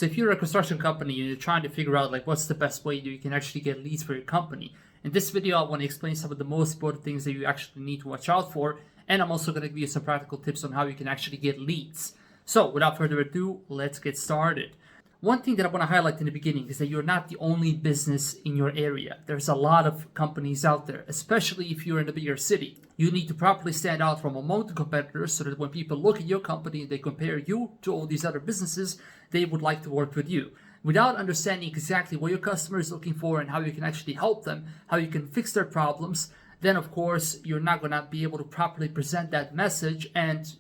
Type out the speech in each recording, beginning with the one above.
So if you're a construction company and you're trying to figure out like what's the best way that you can actually get leads for your company, in this video I want to explain some of the most important things that you actually need to watch out for, and I'm also going to give you some practical tips on how you can actually get leads. So without further ado, let's get started. One thing that I want to highlight in the beginning is that you're not the only business in your area. There's a lot of companies out there, especially if you're in a bigger city. You need to properly stand out from among the competitors so that when people look at your company and they compare you to all these other businesses, they would like to work with you. Without understanding exactly what your customer is looking for and how you can actually help them, how you can fix their problems, then of course you're not going to be able to properly present that message, and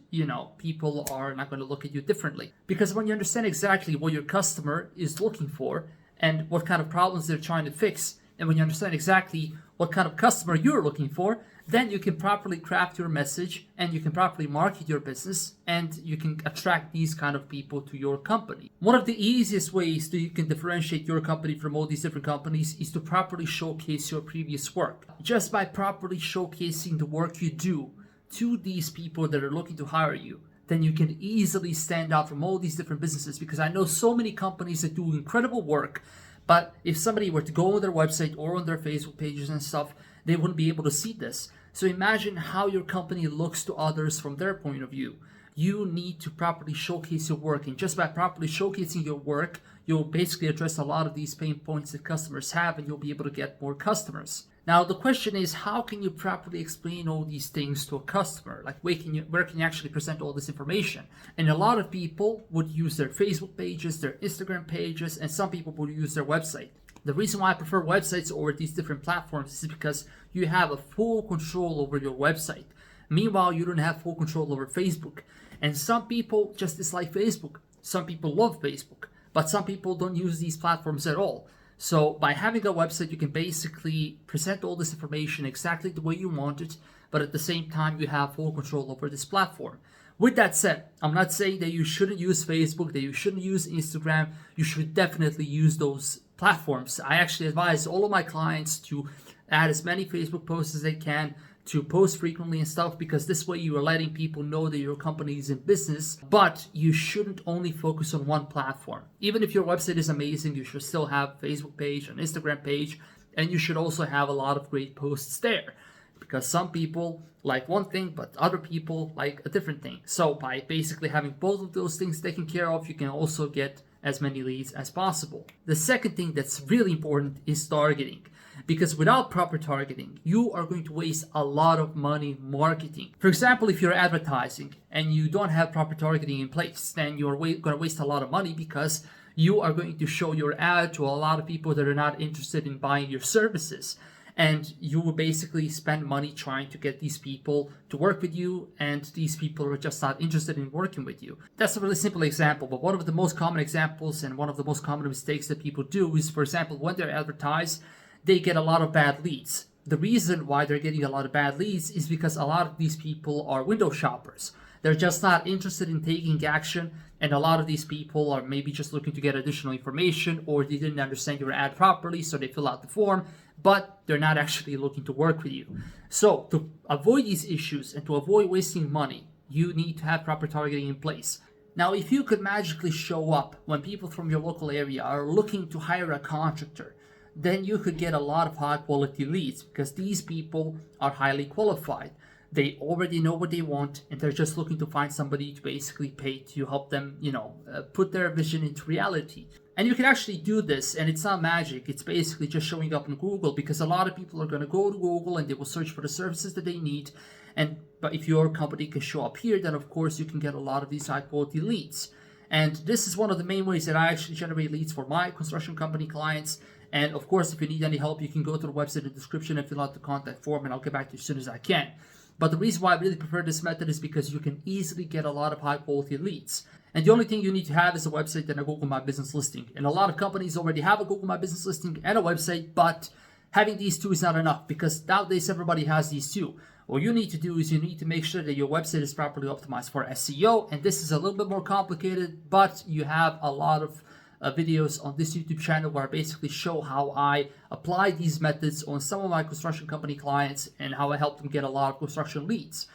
people are not going to look at you differently. Because when you understand exactly what your customer is looking for and what kind of problems they're trying to fix, and when you understand exactly what kind of customer you're looking for, then you can properly craft your message and you can properly market your business and you can attract these kind of people to your company. One of the easiest ways that you can differentiate your company from all these different companies is to properly showcase your previous work. Just by properly showcasing the work you do to these people that are looking to hire you, then you can easily stand out from all these different businesses, because I know so many companies that do incredible work, but if somebody were to go on their website or on their Facebook pages and stuff, they wouldn't be able to see this. So imagine how your company looks to others from their point of view. You need to properly showcase your work, and just by properly showcasing your work, you'll basically address a lot of these pain points that customers have, and you'll be able to get more customers. Now the question is, how can you properly explain all these things to a customer? Like where can you actually present all this information? And a lot of people would use their Facebook pages, their Instagram pages, and some people would use their website. The reason why I prefer websites over these different platforms is because you have a full control over your website. Meanwhile, you don't have full control over Facebook. And some people just dislike Facebook. Some people love Facebook, but some people don't use these platforms at all. So by having a website, you can basically present all this information exactly the way you want it, but at the same time, you have full control over this platform. With that said, I'm not saying that you shouldn't use Facebook, that you shouldn't use Instagram. You should definitely use those platforms. I actually advise all of my clients to add as many Facebook posts as they can, to post frequently and stuff, because this way you are letting people know that your company is in business. But you shouldn't only focus on one platform. Even if your website is amazing, you should still have a Facebook page, an Instagram page, and you should also have a lot of great posts there. Because some people like one thing, but other people like a different thing. So by basically having both of those things taken care of, you can also get as many leads as possible. The second thing that's really important is targeting. Because without proper targeting, you are going to waste a lot of money marketing. For example, if you're advertising and you don't have proper targeting in place, then you're going to waste a lot of money, because you are going to show your ad to a lot of people that are not interested in buying your services. And you will basically spend money trying to get these people to work with you, and these people are just not interested in working with you. That's a really simple example, but one of the most common examples and one of the most common mistakes that people do is, for example, when they're advertised, they get a lot of bad leads. The reason why they're getting a lot of bad leads is because a lot of these people are window shoppers. They're just not interested in taking action, and a lot of these people are maybe just looking to get additional information, or they didn't understand your ad properly, so they fill out the form, but they're not actually looking to work with you. So to avoid these issues and to avoid wasting money, you need to have proper targeting in place. Now, if you could magically show up when people from your local area are looking to hire a contractor, then you could get a lot of high quality leads, because these people are highly qualified. They already know what they want, and they're just looking to find somebody to basically pay to help them, put their vision into reality. And you can actually do this, and it's not magic. It's basically just showing up on Google, because a lot of people are going to go to Google and they will search for the services that they need. But if your company can show up here, then of course you can get a lot of these high quality leads. And this is one of the main ways that I actually generate leads for my construction company clients. And of course, if you need any help, you can go to the website in the description and fill out the contact form, and I'll get back to you as soon as I can. But the reason why I really prefer this method is because you can easily get a lot of high quality leads. And the only thing you need to have is a website and a Google My Business listing. And a lot of companies already have a Google My Business listing and a website, but having these two is not enough, because nowadays everybody has these two. What you need to do is you need to make sure that your website is properly optimized for SEO. And this is a little bit more complicated, but you have a lot of videos on this YouTube channel where I basically show how I apply these methods on some of my construction company clients and how I help them get a lot of construction leads.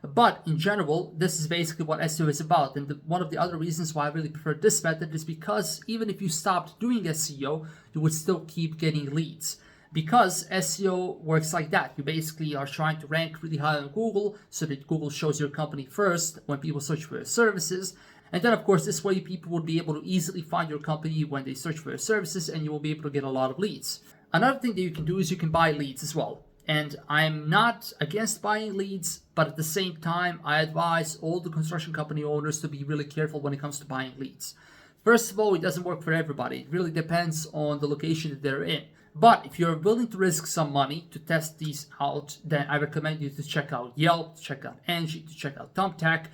But in general, this is basically what SEO is about. And one of the other reasons why I really prefer this method is because even if you stopped doing SEO, you would still keep getting leads. Because SEO works like that. You basically are trying to rank really high on Google so that Google shows your company first when people search for your services. And then, of course, this way people will be able to easily find your company when they search for your services, and you will be able to get a lot of leads. Another thing that you can do is you can buy leads as well. And I'm not against buying leads, but at the same time, I advise all the construction company owners to be really careful when it comes to buying leads. First of all, it doesn't work for everybody. It really depends on the location that they're in. But if you're willing to risk some money to test these out, then I recommend you to check out Yelp, to check out Angie, to check out Thumbtack.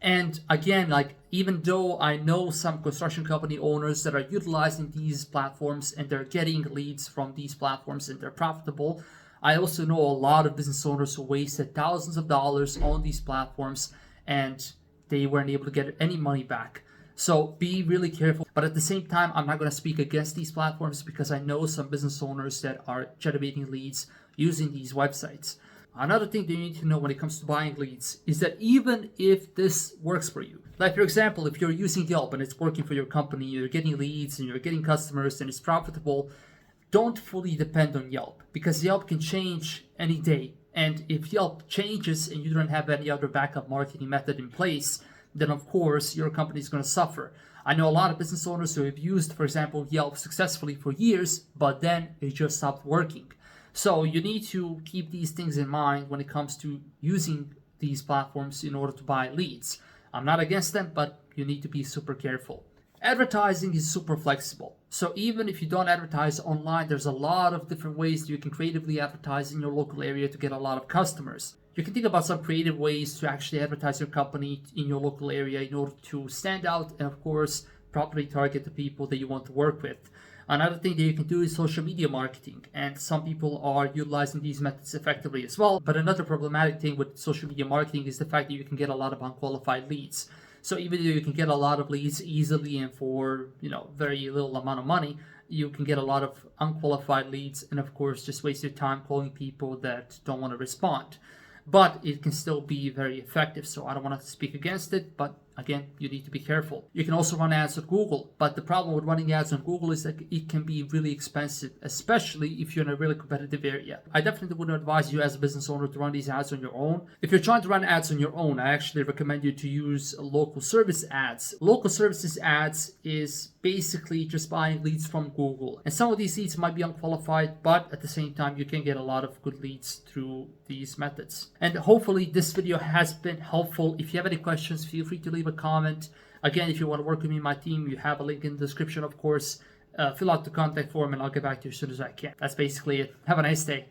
And again, even though I know some construction company owners that are utilizing these platforms and they're getting leads from these platforms and they're profitable, I also know a lot of business owners who wasted thousands of dollars on these platforms and they weren't able to get any money back. So be really careful. But at the same time, I'm not going to speak against these platforms because I know some business owners that are generating leads using these websites. Another thing that you need to know when it comes to buying leads is that even if this works for you, like for example, if you're using Yelp and it's working for your company, you're getting leads and you're getting customers and it's profitable, don't fully depend on Yelp because Yelp can change any day. And if Yelp changes and you don't have any other backup marketing method in place, then of course your company is going to suffer. I know a lot of business owners who have used, for example, Yelp successfully for years, but then it just stopped working. So you need to keep these things in mind when it comes to using these platforms in order to buy leads. I'm not against them, but you need to be super careful. Advertising is super flexible. So even if you don't advertise online, there's a lot of different ways you can creatively advertise in your local area to get a lot of customers. You can think about some creative ways to actually advertise your company in your local area in order to stand out and, of course, properly target the people that you want to work with. Another thing that you can do is social media marketing, and some people are utilizing these methods effectively as well. But another problematic thing with social media marketing is the fact that you can get a lot of unqualified leads. So even though you can get a lot of leads easily and for very little amount of money, you can get a lot of unqualified leads and of course just waste your time calling people that don't want to respond. But it can still be very effective. So I don't want to speak against it, but again, you need to be careful. You can also run ads on Google, but the problem with running ads on Google is that it can be really expensive, especially if you're in a really competitive area. I definitely wouldn't advise you as a business owner to run these ads on your own. If you're trying to run ads on your own, I actually recommend you to use local service ads. Local services ads is basically just buying leads from Google. And some of these leads might be unqualified, but at the same time, you can get a lot of good leads through these methods. And hopefully this video has been helpful. If you have any questions, feel free to leave a comment. Again, if you want to work with me and my team, you have a link in the description, of course. Fill out the contact form and I'll get back to you as soon as I can. That's basically it. Have a nice day.